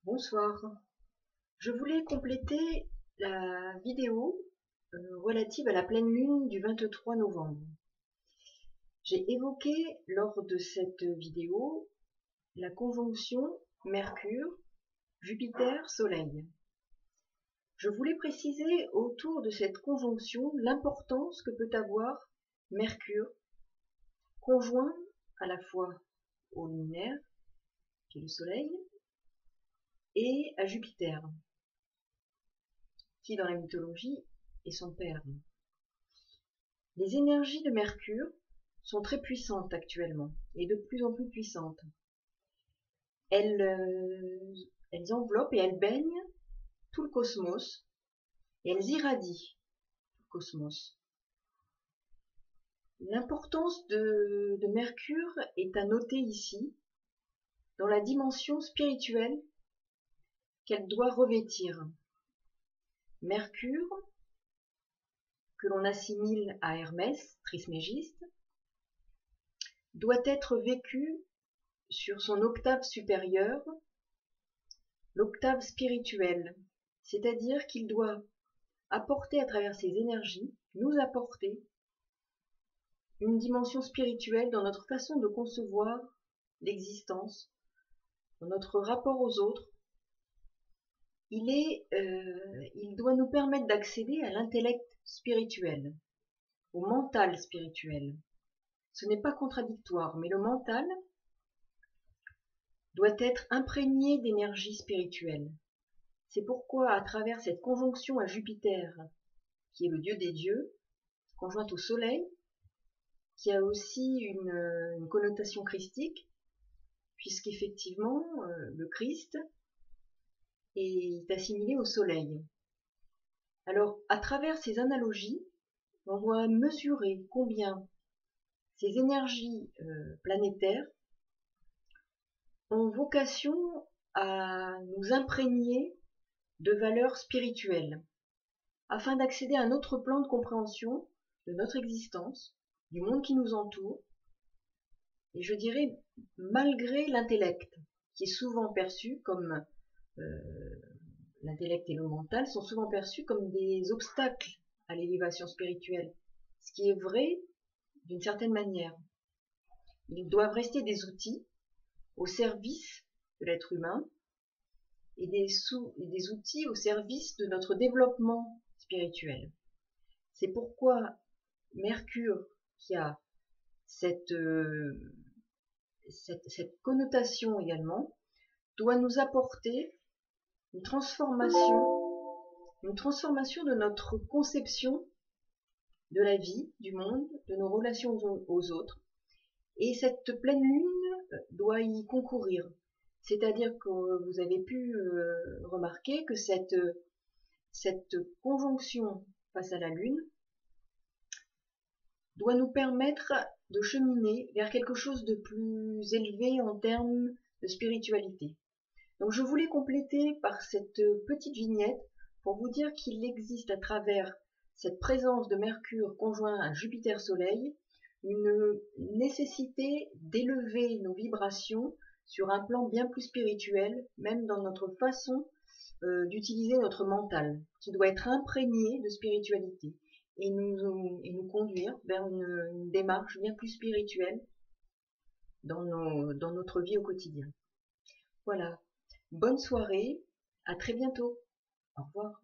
Bonsoir. Je voulais compléter la vidéo relative à la pleine lune du 23 novembre. J'ai évoqué lors de cette vidéo la conjonction Mercure-Jupiter-Soleil. Je voulais préciser autour de cette conjonction l'importance que peut avoir Mercure, conjoint à la fois au lunaire, qui est le Soleil, et à Jupiter, qui dans la mythologie est son père. Les énergies de Mercure sont très puissantes actuellement, et de plus en plus puissantes. Elles enveloppent et elles baignent tout le cosmos, et elles irradient tout le cosmos. L'importance de Mercure est à noter ici, dans la dimension spirituelle qu'elle doit revêtir. Mercure, que l'on assimile à Hermès, Trismégiste, doit être vécu sur son octave supérieure, l'octave spirituelle, c'est-à-dire qu'il doit apporter à travers ses énergies, nous apporter une dimension spirituelle dans notre façon de concevoir l'existence, dans notre rapport aux autres. Il doit nous permettre d'accéder à l'intellect spirituel, au mental spirituel. Ce n'est pas contradictoire, mais le mental doit être imprégné d'énergie spirituelle. C'est pourquoi, à travers cette conjonction à Jupiter, qui est le dieu des dieux, conjointe au Soleil, qui a aussi une connotation christique, puisqu'effectivement, le Christ est assimilé au Soleil. Alors, à travers ces analogies, on doit mesurer combien ces énergies planétaires ont vocation à nous imprégner de valeurs spirituelles, afin d'accéder à un autre plan de compréhension de notre existence, du monde qui nous entoure, et je dirais malgré l'intellect, qui est souvent perçu comme l'intellect et le mental sont souvent perçus comme des obstacles à l'élévation spirituelle, ce qui est vrai d'une certaine manière. Ils doivent rester des outils au service de l'être humain et des outils au service de notre développement spirituel. C'est pourquoi Mercure, qui a cette connotation également, doit nous apporter une transformation de notre conception de la vie, du monde, de nos relations aux autres. Et cette pleine lune doit y concourir. C'est-à-dire que vous avez pu remarquer que cette conjonction face à la lune doit nous permettre de cheminer vers quelque chose de plus élevé en termes de spiritualité. Donc je voulais compléter par cette petite vignette pour vous dire qu'il existe à travers cette présence de Mercure conjoint à Jupiter-Soleil une nécessité d'élever nos vibrations sur un plan bien plus spirituel, même dans notre façon d'utiliser notre mental, qui doit être imprégné de spiritualité et nous conduire vers une démarche bien plus spirituelle dans notre vie au quotidien. Voilà. Bonne soirée, à très bientôt. Au revoir.